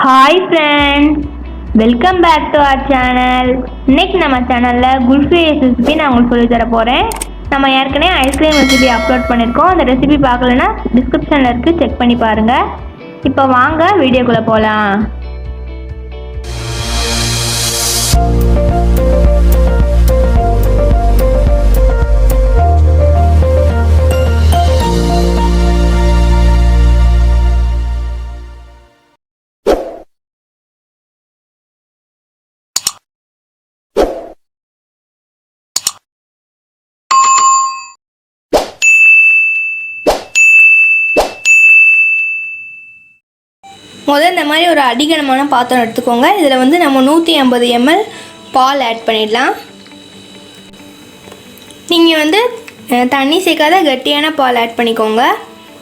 Hi friends, welcome back to our channel. இன்னைக்கு நம்ம சேனல்ல குல்ஃபி ஐஸ் ரெசிபி நான் உங்களுக்கு சொல்லி தர போறேன். நம்ம ஏற்கனவே ஐஸ்கிரீம் ரெசிபி அப்லோட் பண்ணிருக்கோம். அந்த ரெசிபி பார்க்கலனா டிஸ்கிரிப்ஷன்ல இருக்கு, செக் பண்ணி பாருங்க. இப்போ வாங்க வீடியோக்குள்ள போலாம். முதல்ல இந்த மாதிரி ஒரு அடிகனமான பாத்திரம் எடுத்துக்கோங்க. இதில் வந்து நம்ம 150 ml பால் ஆட் பண்ணிடலாம். நீங்கள் வந்து தண்ணி சேர்க்காத கட்டியான பால் ஆட் பண்ணிக்கோங்க.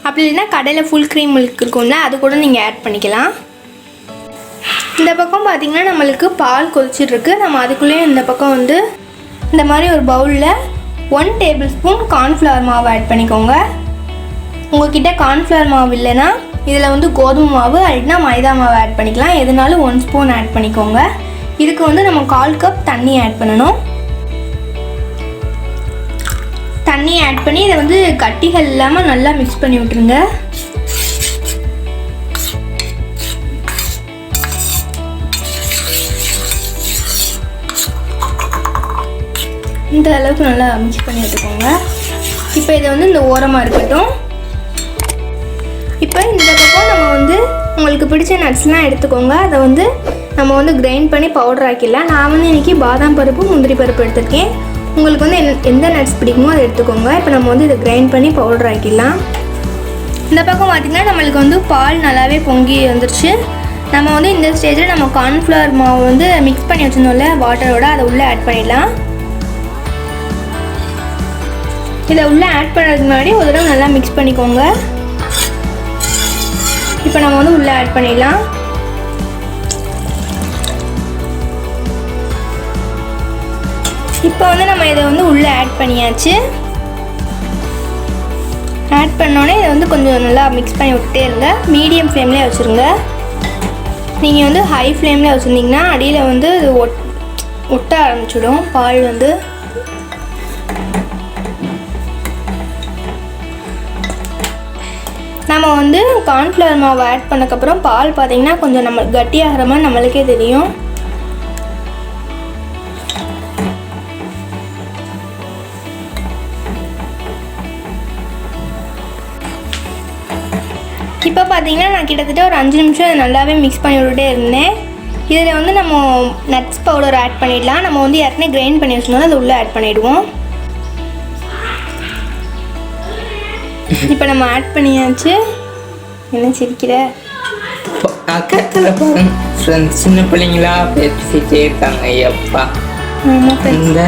அப்படி இல்லைன்னா கடையில் ஃபுல் க்ரீம் மில்க் இருக்கும்ல, அது கூட நீங்கள் ஆட் பண்ணிக்கலாம். இந்த பக்கம் பார்த்திங்கன்னா நம்மளுக்கு பால் கொதிச்சிட்ருக்கு. நம்ம அதுக்குள்ளேயே இந்த பக்கம் வந்து இந்த மாதிரி ஒரு பவுலில் 1 டேபிள்ஸ்பூன் கார்ன்ஃப்ளவர் மாவு ஆட் பண்ணிக்கோங்க. உங்கள்கிட்ட கார்ன்ஃப்ளவர் மாவு இல்லைன்னா இதில் வந்து கோதுமை மாவு இல்லைன்னா மைதா மாவு ஆட் பண்ணிக்கலாம். எதுனாலும் 1 ஸ்பூன் ஆட் பண்ணிக்கோங்க. இதுக்கு வந்து நம்ம 1/4 கப் தண்ணி ஆட் பண்ணணும். தண்ணி ஆட் பண்ணி இதை வந்து கட்டிகள் இல்லாமல் நல்லா மிக்ஸ் பண்ணி விட்டுருங்க. இந்த அளவுக்கு நல்லா மிக்ஸ் பண்ணி விட்டுக்கோங்க. இப்போ இதை வந்து இந்த ஓரமாக இருக்கட்டும். இப்போ இந்த பக்கம் நம்ம வந்து உங்களுக்கு பிடிச்ச நட்ஸ்லாம் எடுத்துக்கோங்க. அதை வந்து நம்ம வந்து கிரைண்ட் பண்ணி பவுடர் ஆக்கிடலாம். நான் வந்து இன்றைக்கி பாதாம் பருப்பு, முந்திரி பருப்பு எடுத்துருக்கேன். உங்களுக்கு வந்து எந்த நட்ஸ் பிடிக்குமோ அதை எடுத்துக்கோங்க. இப்போ நம்ம வந்து இதை கிரைண்ட் பண்ணி பவுடர் ஆக்கிடலாம். இந்த பக்கம் பார்த்திங்கன்னா நம்மளுக்கு வந்து பால் நல்லாவே பொங்கி வந்துருச்சு. நம்ம வந்து இந்த ஸ்டேஜில் நம்ம கார்ன்ஃப்ளவர் மாவு வந்து மிக்ஸ் பண்ணி வச்சுருந்தோம்ல வாட்டரோட, அதை உள்ளே ஆட் பண்ணிடலாம். இதை உள்ளே ஆட் பண்ணுறதுக்கு முன்னாடி ஒரு தடவை நல்லா மிக்ஸ் பண்ணிக்கோங்க. இப்போ நம்ம வந்து உள்ளே ஆட் பண்ணிடலாம். இப்போ வந்து நம்ம இதை வந்து உள்ளே ஆட் பண்ணியாச்சு. ஆட் பண்ணோன்னே இதை வந்து கொஞ்சம் நல்லா மிக்ஸ் பண்ணி விட்டுட்டே இருங்க. மீடியம் ஃப்ளேம்லேயே வச்சுருங்க. நீங்கள் வந்து ஹை ஃப்ளேம்லேயே வச்சுருந்தீங்கன்னா அடியில் வந்து ஒட்ட ஆரம்பிச்சிடும் பால் வந்து. நம்ம வந்து கார்ன்ஃப்ளவர் மாவு ஆட் பண்ணக்கப்புறம் பால் பார்த்திங்கன்னா கொஞ்சம் நம்ம கட்டியாகிற மாதிரி நம்மளுக்கே தெரியும். இப்போ பார்த்திங்கன்னா நான் கிட்டத்தட்ட ஒரு 5 நிமிஷம் அதை நல்லாவே மிக்ஸ் பண்ணி விட்டுட்டே இருந்தேன். இதில் வந்து நம்ம நட்ஸ் பவுடர் ஆட் பண்ணிடலாம். நம்ம வந்து ஏற்கனவே கிரைண்ட் பண்ணி வச்சுருந்தோம், அதை உள்ளே ஆட் பண்ணிவிடுவோம். இப்போ நம்ம ஆட் பண்ணியாச்சு. என்ன சிரிக்கிற? பக்கத்தில் ஃப்ரெண்ட்ஸ் சின்ன பிள்ளைங்களா பேசிட்டே இருக்காங்க. எப்பா இந்த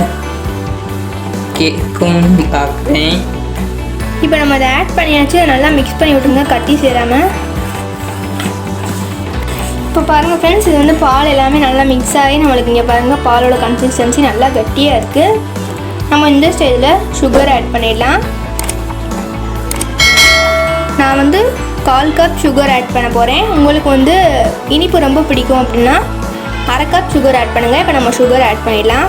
கேக்கும் பார்க்குறேன். இப்போ நம்ம அதை ஆட் பண்ணியாச்சு. அதை நல்லா மிக்ஸ் பண்ணி விட்டுருங்க, கட்டி சேராமல். இப்போ பாருங்கள் ஃப்ரெண்ட்ஸ், இது வந்து பால் எல்லாமே நல்லா மிக்ஸ் ஆகி நம்மளுக்கு இங்கே பாருங்கள் பாலோட கன்சிஸ்டன்சி நல்லா கட்டியாக இருக்குது. நம்ம இந்த ஸ்டேஜில் சுகர் ஆட் பண்ணிடலாம். நான் வந்து 1/4 கப் சுகர் ஆட் பண்ண போகிறேன். உங்களுக்கு வந்து இனிப்பு ரொம்ப பிடிக்கும் அப்படின்னா 1/2 கப் சுகர் ஆட் பண்ணுங்கள். இப்போ நம்ம சுகர் ஆட் பண்ணிடலாம்.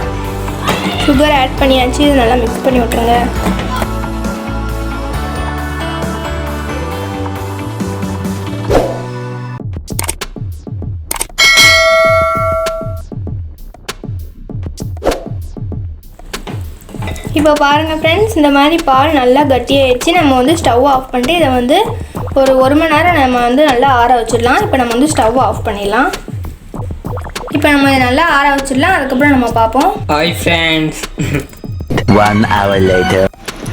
சுகர் ஆட் பண்ணியாச்சு. இது நல்லா மிக்ஸ் பண்ணி விட்டுருங்க. இப்போ பாருங்கள் ஃப்ரெண்ட்ஸ், இந்த மாதிரி பால் நல்லா கட்டியாகிடுச்சு. நம்ம வந்து ஸ்டவ் ஆஃப் பண்ணிட்டு இதை வந்து ஒரு 1 மணி நேரம் நம்ம வந்து நல்லா ஆற வச்சிடலாம். இப்போ நம்ம வந்து ஸ்டவ் ஆஃப் பண்ணிடலாம். இப்போ நம்ம இதை நல்லா ஆற வச்சிடலாம். அதுக்கப்புறம் நம்ம பார்ப்போம். Hi friends, 1 hour later.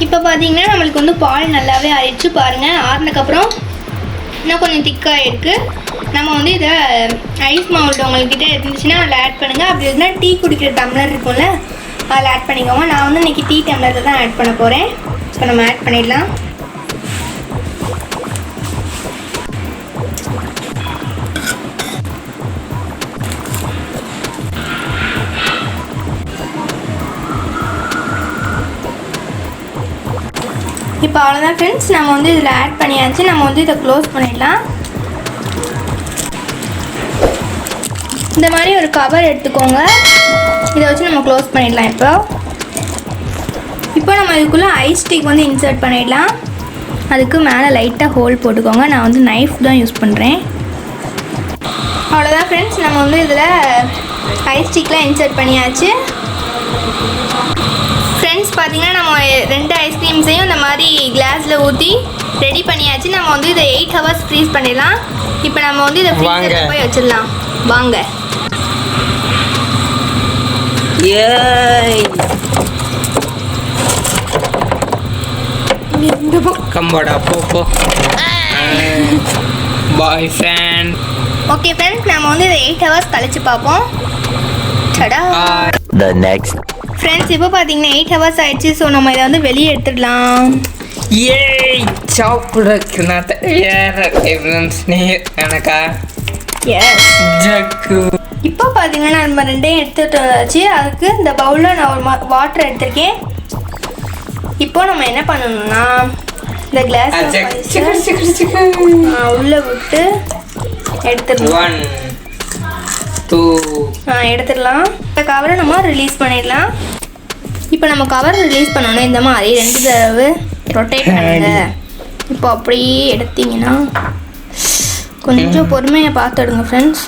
இப்போ பார்த்தீங்கன்னா நம்மளுக்கு வந்து பால் நல்லாவே ஆயிடுச்சு. பாருங்கள், ஆறினதுக்கப்புறம் இன்னும் கொஞ்சம் திக்காக இருக்குது. நம்ம வந்து இதை ஐஸ் மாவுட் உங்கள்கிட்ட இருந்துச்சுன்னா அதில் ஆட் பண்ணுங்கள். அப்படி இல்லைன்னா டீ குடிக்கிற டம்ளர் இருக்கும்ல, அதில் ஆட் பண்ணிக்கோங்க. நான் வந்து இன்றைக்கி டீ டம்ளரில் தான் ஆட் பண்ண போகிறேன். இப்போ நம்ம ஆட் பண்ணிடலாம். இப்போ அவ்வளோதான் ஃப்ரெண்ட்ஸ், நம்ம வந்து இதில் ஆட் பண்ணியாச்சு. நம்ம வந்து இதை க்ளோஸ் பண்ணிடலாம். இந்த மாதிரி ஒரு கவர் எடுத்துக்கோங்க. இதை வச்சு நம்ம க்ளோஸ் பண்ணிடலாம். இப்போ நம்ம இதுக்குள்ளே ஐஸ் ஸ்டிக் வந்து இன்சர்ட் பண்ணிடலாம். அதுக்கு மேலே லைட்டாக ஹோல் போட்டுக்கோங்க. நான் வந்து நைஃப் தான் யூஸ் பண்ணுறேன். அவ்வளோதான் ஃப்ரெண்ட்ஸ், நம்ம வந்து இதில் ஐஸ் ஸ்டிக்லாம் இன்சர்ட் பண்ணியாச்சு. ஃப்ரெண்ட்ஸ் பார்த்தீங்கன்னா நம்ம 2 ஐஸ்கிரீம்ஸையும் இந்த மாதிரி கிளாஸில் ஊற்றி ரெடி பண்ணியாச்சு. நம்ம வந்து இதை 8 ஹவர்ஸ் ஃப்ரீஸ் பண்ணிடலாம். இப்போ நம்ம வந்து இதை ஃப்ரீசரில் போய் வச்சிடலாம். வாங்க. இந்த பக்கம் போடா போ. பாய் ஃப்ரெண்ட். ஓகே ஃப்ரெண்ட்ஸ், நம்ம வந்து இதை 8 ஹவர்ஸ் கழிச்சு பார்ப்போம். டடா. The next. ஃப்ரெண்ட்ஸ், இப்போ பார்த்தீங்கன்னா 8 ஹவர்ஸ் ஆயிடுச்சு. ஸோ நம்ம இதை வந்து வெளியே எடுத்துடலாம். ஏய் சாப்பிட்றதுக்கு நான் தயாராக ஃப்ரெண்ட்ஸ். நீ எனக்கா? எஸ். ஜக்கு. இப்போ பார்த்தீங்கன்னா நம்ம 2யும் எடுத்துகிட்டு வந்தாச்சு. அதுக்கு இந்த பவுலில் நான் ஒரு வாட்டர் எடுத்திருக்கேன். இப்போ நம்ம என்ன பண்ணணும்னா இந்த கிளாஸ் உள்ளே விட்டு எடுத்துடலாம். 1 2 எடுத்துடலாம். இந்த கவரை நம்ம ரிலீஸ் பண்ணிடலாம். இப்போ நம்ம கவர் ரிலீஸ் பண்ணோன்னா இந்த மாதிரி 2 தடவை ரொட்டேட் பண்ணுங்க. இப்போ அப்படியே எடுத்தீங்கன்னா கொஞ்சம் பொறுமையை பார்த்து எடுங்க ஃப்ரெண்ட்ஸ்.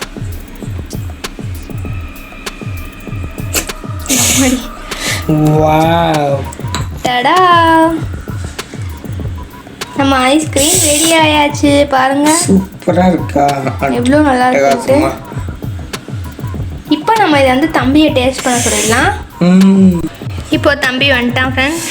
வாவ். டடா, நம்ம ஐஸ்கிரீம் ரெடி ஆயாச்சு. பாருங்க சூப்பராக இருக்கா? எவ்வளோ நல்லா இருக்கு. இப்போ நம்ம இதை வந்து தம்பியை டேஸ்ட் பண்ண சொல்லிடலாம். இப்போ தம்பி வந்துட்டான் ஃப்ரெண்ட்ஸ்.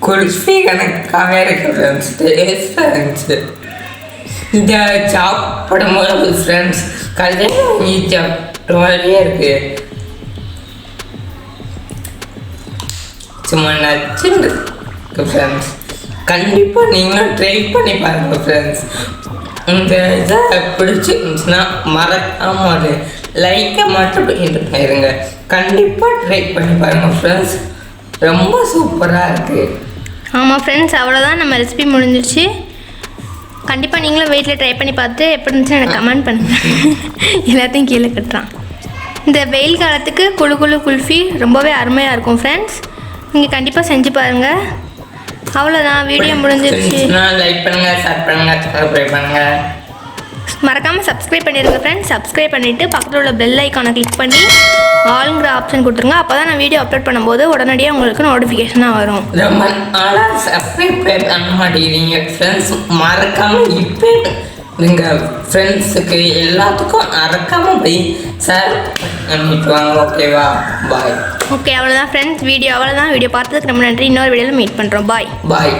குல்ஃபி கணக்காகவே இருக்கு ஃப்ரெண்ட்ஸ். டேஸ்ட் இந்த சாப்பிடும்போது ஃப்ரெண்ட்ஸ் கல்யாணம் சாப்பிட்ட மாதிரியே இருக்கு. சும்மா நச்சுன்னு இருக்கு ஃப்ரெண்ட்ஸ். கண்டிப்பாக நீங்களும் ட்ரை பண்ணி பாருங்கள் ஃப்ரெண்ட்ஸ். இந்த இதை பிடிச்சிருந்துச்சுன்னா மறக்காம ஒரு லைக்கை மட்டும் பண்ணிட்டு போயிருங்க. கண்டிப்பாக ட்ரை பண்ணி பாருங்கள் ஃப்ரெண்ட்ஸ். ரொம்ப சூப்பராக இருக்குது. ஆமாம் ஃப்ரெண்ட்ஸ், அவ்வளோதான், நம்ம ரெசிபி முடிஞ்சிருச்சு. கண்டிப்பாக நீங்களும் வீட்டில் ட்ரை பண்ணி பார்த்து எப்படி இருந்துச்சுன்னு எனக்கு கமெண்ட் பண்ணுங்கள். எல்லாத்தையும் கீழே கட்டுறான். இந்த வெயில் காலத்துக்கு குழு குல்ஃபி ரொம்பவே அருமையாக இருக்கும் ஃப்ரெண்ட்ஸ். நீங்கள் கண்டிப்பாக செஞ்சு பாருங்கள். அவ்வளோதான், வீடியோ முடிஞ்சிருச்சு. லைக் பண்ணுங்கள், ஷேர் பண்ணுங்கள், சப்ஸ்கிரைப் பண்ணுங்கள். மறக்காமல் சப்ஸ்கிரைப் பண்ணிடுங்க ஃப்ரெண்ட்ஸ். சப்ஸ்கிரைப் பண்ணிவிட்டு பக்கத்தில் உள்ள பெல் ஐக்கானை கிளிக் பண்ணி ஆளுங்கிற ஆப்ஷன் கொடுத்துருங்க. அப்போ தான் நான் வீடியோ அப்லோட் பண்ணும்போது உடனடியாக உங்களுக்கு நோட்டிஃபிகேஷனாக வரும். ரொம்ப நாளாக சப்ஸ்கிரைப் பண்ண மாட்டேங்கிறீங்க ஃப்ரெண்ட்ஸ். மறக்காமல் இப்போ நீங்கள் ஃப்ரெண்ட்ஸுக்கு எல்லாத்துக்கும் மறக்காமல் போய் ஷேர் பண்ணிட்டு வாங்க. ஓகேவா? பாய். ஓகே, அவ்வளோதான் ஃப்ரெண்ட்ஸ். வீடியோ அவ்வளோதான். வீடியோ பார்த்ததுக்கு ரொம்ப நன்றி. இன்னொரு வீடியோவில் மீட் பண்ணுறோம். பாய்.